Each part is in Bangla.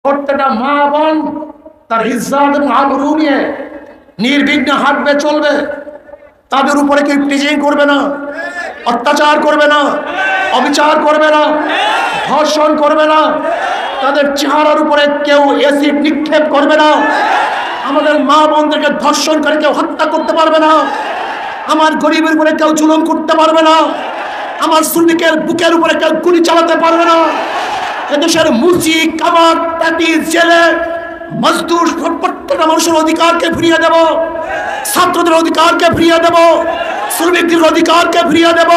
প্রত্যেকটা মা বোন তার ইজ্জত এবং আবরু নিয়ে নির্বিঘ্নে হাঁটবে, চলবে। তাদের উপরে কেউ টিচিং করবে না, অত্যাচার করবে না, অবিচার করবে না, ধর্ষণ করবে না, তাদের চেহারার উপরে কেউ অ্যাসিড নিক্ষেপ করবে না। আমাদের মা বোনদেরকে ধর্ষণ করে কেউ হত্যা করতে পারবে না। আমার গরিবের উপরে কেউ জুলুম করতে পারবে না। আমার শ্রমিকের বুকের উপরে কেউ গুলি চালাতে পারবে না। এদেশের মুচি, কামার, টাটি, জেলে, মজদুর, প্রত্যেকটা মানুষের অধিকারকে ফিরিয়ে দেব। ছাত্রদের অধিকারকে ফিরিয়ে দেব, শ্রমিকদের অধিকারকে ফিরিয়ে দেব।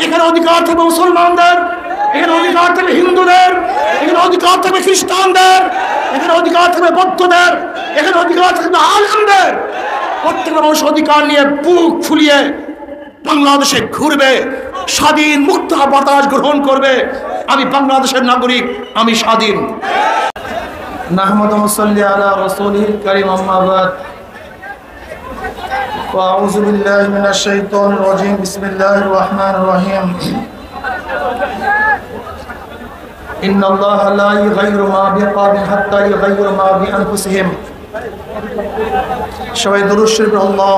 এখানে অধিকার থাকবে মুসলমানদের, এখানে অধিকার থাকবে হিন্দুদের, এখানে অধিকার থাকবে খ্রিস্টানদের, এখানে অধিকার থাকবে বৌদ্ধদের, এখানে অধিকার থাকবে আলেমদের। প্রত্যেকটা মানুষ অধিকার নিয়ে বুক ফুলিয়ে বাংলাদেশে ঘুরবে, স্বাধীন মুক্ত বাতাস গ্রহণ করবে। আমি বাংলাদেশের নাগরিক, আমি স্বাধীন। নাহমাদু মুসাল্লি আলা রাসূলিল কারীম, আম্মা বাদ। ওয়া আউযু বিল্লাহি মিনাশ শাইতানির রাজীম। বিসমিল্লাহির রহমানির রহিম। ইন্নাল্লাহা লা ইউগাইয়িরু মা বিকওমিন হাত্তা ইউগাইয়িরু মা বিআনফুসিহিম। সবাই দুরূদ শরীফ আল্লাহ।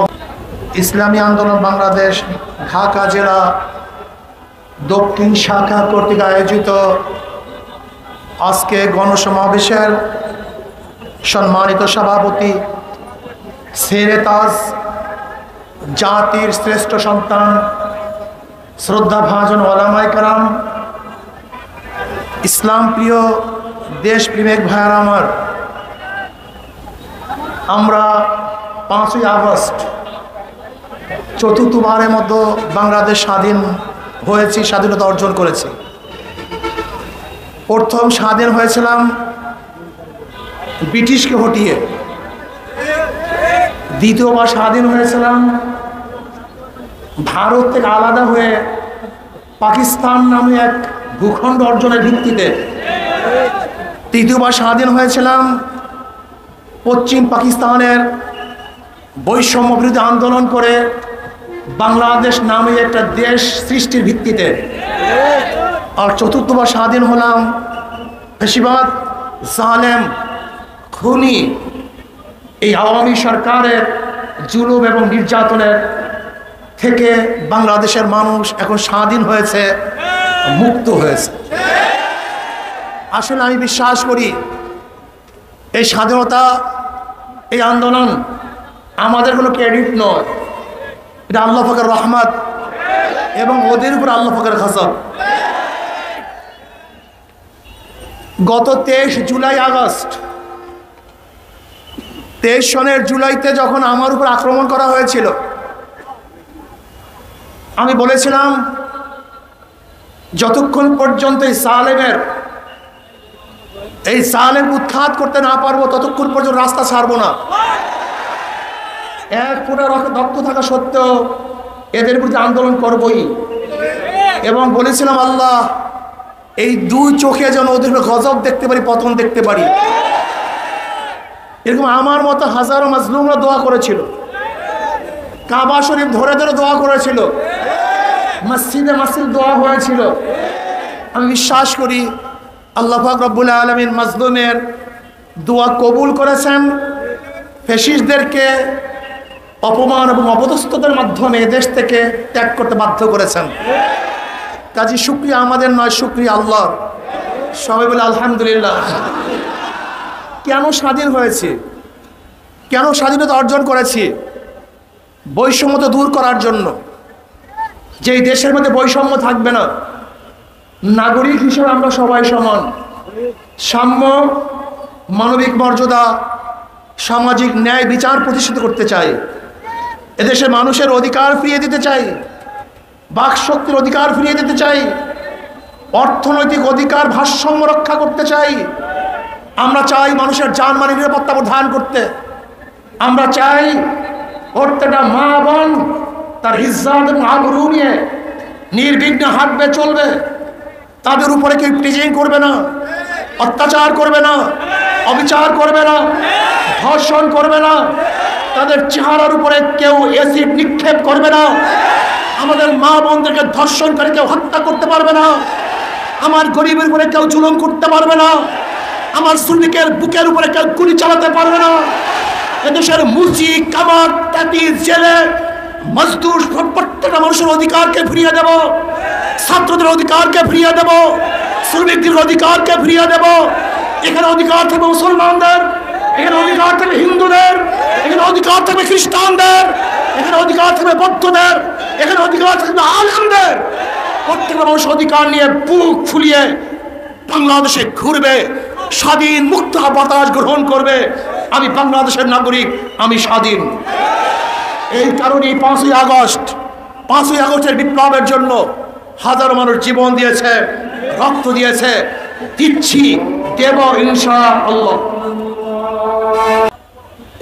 ইসলামী আন্দোলন বাংলাদেশ ঢাকা জেলা দক্ষিণ শাখা কর্তৃক আয়োজিত আজকে গণসমাবেশের সম্মানিত সভাপতি, শেরে তাজ, জাতির শ্রেষ্ঠ সন্তান, শ্রদ্ধাভাজন ওলামায়ে কেরাম, ইসলাম প্রিয় দেশপ্রেমিক ভাইয়েরা আমার, আমরা 5ই আগস্ট চতুর্থবারের মতো বাংলাদেশ স্বাধীন হয়েছি, স্বাধীনতা অর্জন করেছি। প্রথম স্বাধীন হয়েছিলাম ব্রিটিশকে হটিয়ে, দ্বিতীয়বার স্বাধীন হয়েছিলাম ভারত থেকে আলাদা হয়ে পাকিস্তান নামে এক ভূখণ্ড অর্জনের ভিত্তিতে, তৃতীয়বার স্বাধীন হয়েছিলাম পশ্চিম পাকিস্তানের বৈষম্য বিরোধী আন্দোলন করে বাংলাদেশ নামে একটা দেশ সৃষ্টির ভিত্তিতে। আর চতুর্থবার স্বাধীন হলাম ফ্যাসিবাদ, জালেম, খুনি এই আওয়ামী সরকারের জুলুম এবং নির্যাতনের থেকে বাংলাদেশের মানুষ এখন স্বাধীন হয়েছে, মুক্ত হয়েছে। আসলে আমি বিশ্বাস করি এই স্বাধীনতা, এই আন্দোলন আমাদের কোনো ক্রেডিট নয়, এটা আল্লাহ পাকের রহমত এবং ওদের উপর আল্লাহ পাকের গজব। গত 23 জুলাই আগস্ট 23 সনের জুলাইতে যখন আমার উপর আক্রমণ করা হয়েছিল, আমি বলেছিলাম যতক্ষণ পর্যন্ত এই সালেম উৎখাত করতে না পারবো ততক্ষণ পর্যন্ত রাস্তা ছাড়বো না। এক ফোঁটা রক্ত থাকা সত্ত্বেও এদের বিরুদ্ধে আন্দোলন করবই। এবং বলেছিলাম আল্লাহ এই দুই চোখে যেন ওদের গজব দেখতে পারি, পতন দেখতে পারি। এরকম আমার মতো হাজারো মাজলুমরা দোয়া করেছিল, কাবা শরীফ ধরে ধরে দোয়া করেছিল, মসজিদে মসজিদ দোয়া হয়েছিল। আমি বিশ্বাস করি আল্লাহ পাক রব্বুল আলামিন মাজলুমের দোয়া কবুল করেছেন, ফ্যাসিস্টদেরকে অপমান এবং অপদস্থতার মাধ্যমে দেশ থেকে ত্যাগ করতে বাধ্য করেছেন। কাজী শুকরিয়া আমাদের নয়, শুকরিয়া আল্লাহর। সবাই বলে আলহামদুলিল্লাহ। কেন স্বাধীন হয়েছে, কেন স্বাধীনতা অর্জন করেছি? বৈষম্যতা দূর করার জন্য। যেই দেশের মধ্যে বৈষম্য থাকবে না, নাগরিক হিসেবে আমরা সবাই সমান, সাম্য, মানবিক মর্যাদা, সামাজিক ন্যায় বিচার প্রতিষ্ঠিত করতে চাই। এদেশের মানুষের অধিকার ফিরিয়ে দিতে চাই, বাকশক্তির অধিকার ফিরিয়ে দিতে চাই, অর্থনৈতিক অধিকার ভারসাম্য রক্ষা করতে চাই। আমরা চাই মানুষের জানমালের নিরাপত্তা প্রদান করতে। আমরা চাই প্রত্যেকটা মা বোন তার ইজ্জত এবং আবরু নিয়ে নির্বিঘ্নে হাঁটবে, চলবে। তাদের উপরে কেউ টিচিং করবে না, অত্যাচার করবে না, অবিচার করবে না, ধর্ষণ করবে না, তাদের চেহারার উপরে কেউ অ্যাসিড নিক্ষেপ করবে না। আমাদের মা বোনদেরকে ধর্ষণ করে কেউ হত্যা করতে পারবে না। আমার গরিবের উপরে কেউ জুলুম করতে পারবে না। আমার শ্রমিকের বুকের উপরে কেউ গুলি চালাতে পারবে না। এদেশের মুচি কামার তাঁতি জেলে মজদুর প্রত্যেকটা মানুষের অধিকারকে ফিরিয়ে দেব, ছাত্রদের অধিকারকে ফিরিয়ে দেব, শ্রমিকদের অধিকারকে ফিরিয়ে দেব। এখানে অধিকার থাকবে মুসলমানদের, এখানে অধিকার থাকবে হিন্দুদের, এখানে অধিকার থাকবে খ্রিস্টানদের, এখানে অধিকার থাকবে বৌদ্ধদের, এখানে অধিকার থাকবে আলেমদের। প্রত্যেকটা মানুষ অধিকার নিয়ে বুক ফুলিয়ে বাংলাদেশে ঘুরবে, স্বাধীন মুক্ত বাতাস গ্রহণ করবে। আমি বাংলাদেশের নাগরিক, আমি স্বাধীন। এই কারণেই 5ই আগস্টের বিপ্লবের জন্য হাজারো মানুষ জীবন দিয়েছে, রক্ত দিয়েছে, দিচ্ছি, দেব ইনশাআল্লাহ।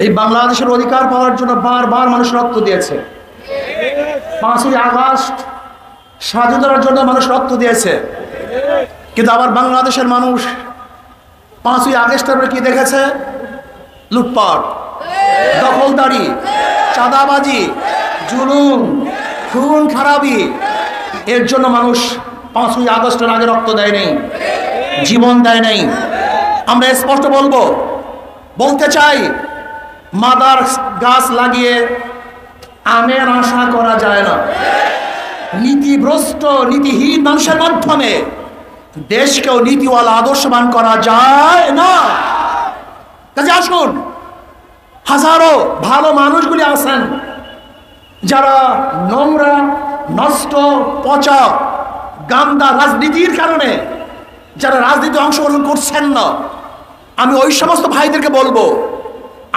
এই বাংলাদেশের অধিকার পাওয়ার জন্য বারবার মানুষ রক্ত দিয়েছে। 5ই আগস্ট স্বাধীনতার জন্য মানুষ রক্ত দিয়েছে, কিন্তু আবার বাংলাদেশের মানুষ 5ই আগস্টের পরে কি দেখেছে? লুটপাট, দখলদারি, চাঁদাবাজি, জুলুম, খুন খারাপি। এর জন্য মানুষ 5ই আগস্টের আগে রক্ত দেয় নাই, জীবন দেয় নাই। আমরা স্পষ্ট বলতে চাই, মাদার গাছ লাগিয়ে আমের আশা করা যায় না। নীতিভ্রষ্ট নীতিহীন মানুষের মাধ্যমে দেশকেও নীতিওয়ালা আদর্শবান করা যায় না। কাজে আসুন, হাজারো ভালো মানুষগুলি আছেন যারা নোংরা, নষ্ট, পচা, গান্দা রাজনীতির কারণে যারা রাজনীতি অংশগ্রহণ করছেন না, আমি ওই সমস্ত ভাইদেরকে বলবো,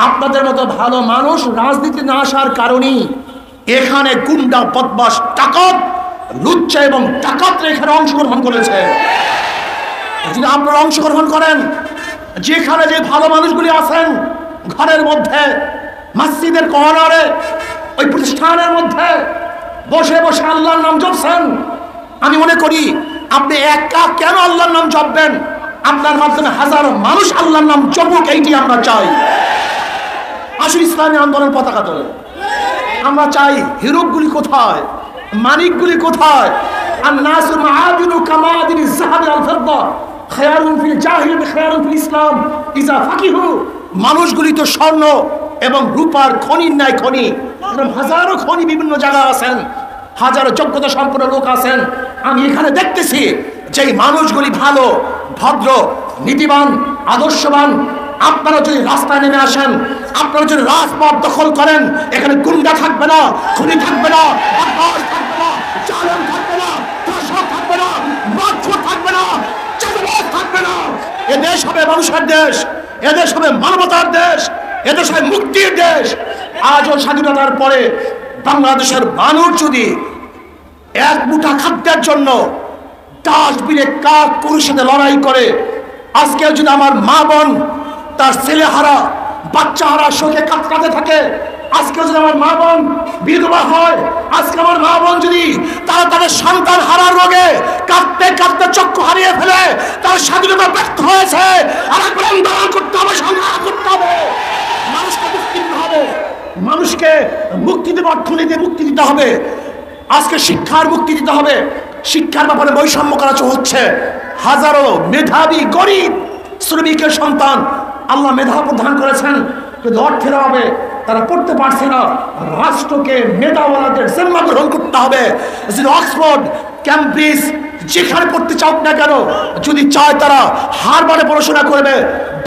আপনাদের মতো ভালো মানুষ রাজনীতি না আসার কারণেই এখানে গুন্ডা, বদমাশ, ডাকাত, লুচ্চা এবং ডাকাতরা এখানে অংশগ্রহণ করেছে। যদি আপনারা অংশগ্রহণ করেন, যেখানে যে ভালো মানুষগুলি আছেন ঘরের মধ্যে, মসজিদের কর্নারে, ওই প্রতিষ্ঠানের মধ্যে বসে বসে আল্লাহর নাম জপছেন, আমি মনে করি আপনি একা কেন আল্লাহর নাম জপবেন? আপনার মাধ্যমে হাজারো মানুষ আল্লাহর নাম জপুক, এইটি আমরা চাই। আসলে ইসলামী আন্দোলন পতাকা তোলে। আমরা চাই হিরোগুলি কোথায়, মানিকগুলি কোথায়? আর নাসু মাআদিনু কামাদিন যাহাব আল ফিদ্দা খায়রুন ফিল জাহিলিয়াত খায়রুন ফিল ইসলাম ইজা ফাকিহু। মানুষগুলি তো স্বর্ণ এবং রূপার খনির ন্যায় খনি। এরকম হাজারো খনি বিভিন্ন জায়গায় আছেন, হাজারো যোগ্যতা সম্পন্ন লোক আছেন। আমি এখানে দেখতেছি যে মানুষগুলি ভালো, ভদ্র, নীতিবান, আদর্শবান। আপনারা যদি রাস্তায় নেমে আসেন, আপনারা যদি রাজপথ দখল করেন, এখানে গুন্ডা থাকবে না, খুনি থাকবে না, বদমাশ থাকবে না, চালান থাকবে না, ধর্ষক থাকবে না, মারধর থাকবে না, চাঁদাবাজ থাকবে না। এ দেশ হবে মানুষের দেশ, এ দেশ হবে মানবতার দেশ, এ দেশ হবে মুক্তির দেশ। আজও স্বাধীনতার পরে বাংলাদেশের মানুষ যদি এক মুঠা খাদ্যের জন্য ডাস্টবিনে কাক পুরুষের সাথে লড়াই করে, আজকে যদি আমার মা বোন তার ছেলে হারা, বাচ্চা হারা শোকে কাঁদতে থাকে, আজকে যদি আমার মা বোন বিধবা হয়, আজকে আমার মা বোন যদি তারা তাদের সন্তান হারার রোগে কাঁদতে কাঁদতে চক্ষু হারিয়ে ফেলে, তার স্বাধীনতা ব্যর্থ হয়েছে। আর একবার আন্দোলন করতে হবে, সংগ্রাম করতে হবে, মানুষকে মুক্তি দিতে হবে, মানুষকে মুক্তি দেবে, অর্থনীতি মুক্তি দিতে হবে, আজকে শিক্ষার মুক্তি দিতে হবে। শিক্ষার ব্যাপারে বৈষম্য করা হচ্ছে। হাজারো মেধাবী গরিব শ্রমিকের সন্তান আল্লাহ মেধা প্রদান করেছেন, কিন্তু অর্থের অভাবে তারা পড়তে পারছে না। রাষ্ট্রকে মেধাওয়ালাদের জিম্মা গ্রহণ করতে হবে। যদি অক্সফোর্ড, ক্যামব্রিজ যেখানে পড়তে চাও না কেন, যদি চায় তারা হারবারে পড়াশোনা করবে।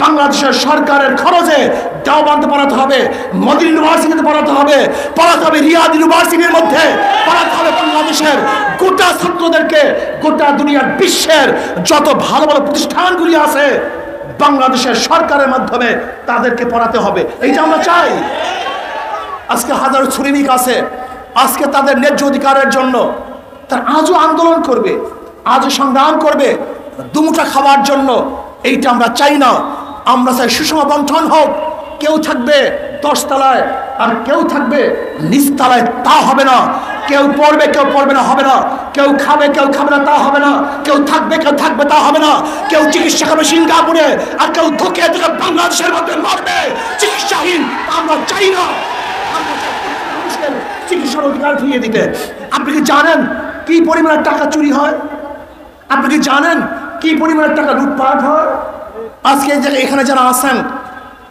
বাংলাদেশের সরকারের খরচে দেওবন্দে পড়াতে হবে, মদিনা ইউনিভার্সিটিতে পড়াতে হবে, রিয়াদ ইউনিভার্সিটির মধ্যে পড়াতে হবে। বাংলাদেশের গোটা ছাত্রদেরকে, গোটা দুনিয়ার বিশ্বের যত ভালো ভালো প্রতিষ্ঠানগুলি আছে বাংলাদেশের সরকারের মাধ্যমে তাদেরকে পড়াতে হবে। এইটা আমরা চাই। আজকে হাজারো শ্রমিক আছে, আজকে তাদের ন্যায্য অধিকারের জন্য তারা আজও আন্দোলন করবে, আজও সংগ্রাম করবে দুমুঠা খাওয়ার জন্য। এইটা আমরা চাই না। আমরা চাই সুষম বন্টন হোক। কেউ থাকবে 10 তলায় আর কেউ থাকবে নিচতলায়, তা হবে না। কেউ পড়বে কেউ পড়বে না, হবে না। কেউ খাবে কেউ খাবে না, তা হবে না। কেউ থাকবে কেউ থাকবে, তা হবে না। কেউ চিকিৎসা করবে সিঙ্গাপুরে আর কেউ ধুকে ধুকে বাংলাদেশের মধ্যে মরবে চিকিৎসাহীন, তা আমরা চাই না। আমরা চাই মানুষের চিকিৎসার অধিকার ফিরিয়ে দিতে। আপনি কি জানেন কি পরিমাণের টাকা চুরি হয়? আপনি কি জানেন কি পরিমাণের টাকা লুটপাট হয়? আজকে এখানে যারা আছেন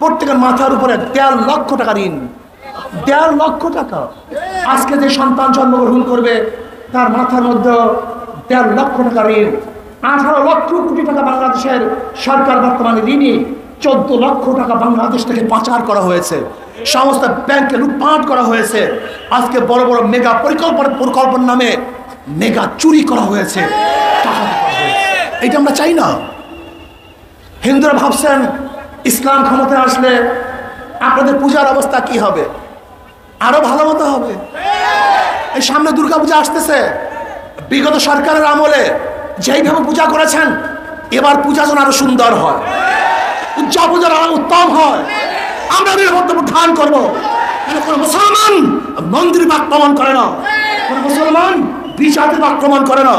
প্রত্যেকের মাথার উপরে 1.5 লক্ষ টাকা ঋণ, 1.5 লক্ষ টাকা। আজকে যে সন্তান জন্মগ্রহণ করবে তার মাথার মধ্যে 1.5 লক্ষ টাকা ঋণ। 18 লক্ষ কোটি টাকা বাংলাদেশের সরকার বর্তমানে ঋণী। 14 লক্ষ টাকা বাংলাদেশ থেকে পাচার করা হয়েছে, সমস্ত ব্যাংকে লুটপাট করা হয়েছে। আজকে বড় বড় মেগা পরিকল্পনার নামে মেগা চুরি করা হয়েছে, টাকা করা হয়েছে। এইটা আমরা চাই না। হিন্দুরা ভাবছেন ইসলাম ক্ষমতায় আসলে আপনাদের পূজার অবস্থা কি হবে, আরো ভালো মতো হবে। এই সামনে দুর্গাপূজা আসতেছে, বিগত সরকারের আমলে যেইভাবে পূজা করেছেন এবার পূজা যেন আরো সুন্দর হয়, পূজার আরো উত্তম হয়। আমরা নিরাপত্তা ধান করবো। কোন মুসলমান মন্দির আক্রমণ করে না, কোন মুসলমান বিজাতির আক্রমণ করে না।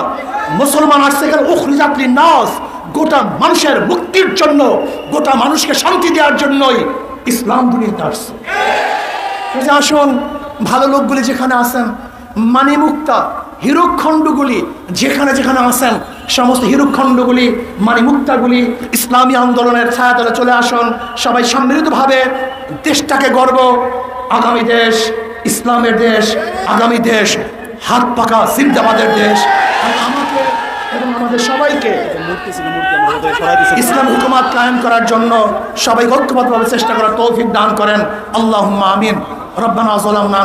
মুসলমান আসছে এখানে উখরিজাতলি নাস, গোটা মানুষের মুক্তির জন্য, গোটা মানুষকে শান্তি দেওয়ার জন্যই ইসলাম দুনিয়াতে আসছে। আসুন ভালো লোকগুলি যেখানে আছেন, মানিমুক্তা হীরকখণ্ডগুলি যেখানে যেখানে আছেন, সমস্ত হীরকখণ্ডগুলি মানিমুক্তাগুলি ইসলামী আন্দোলনের ছায়াতলে চলে আসুন। সবাই সম্মিলিতভাবে দেশটাকে গর্ব, আগামী দেশ ইসলামের দেশ, আগামী দেশ হাত পাকা জিন্দাবাদের দেশ। আমাকে এবং আমাদের সবাইকে ইসলাম হুকুমাত কায়েম করার জন্য সবাই ঐক্যবদ্ধভাবে চেষ্টা করার তৌফিক দান করেন। আল্লাহুম্মা আমিন। রব্বানা যালামনা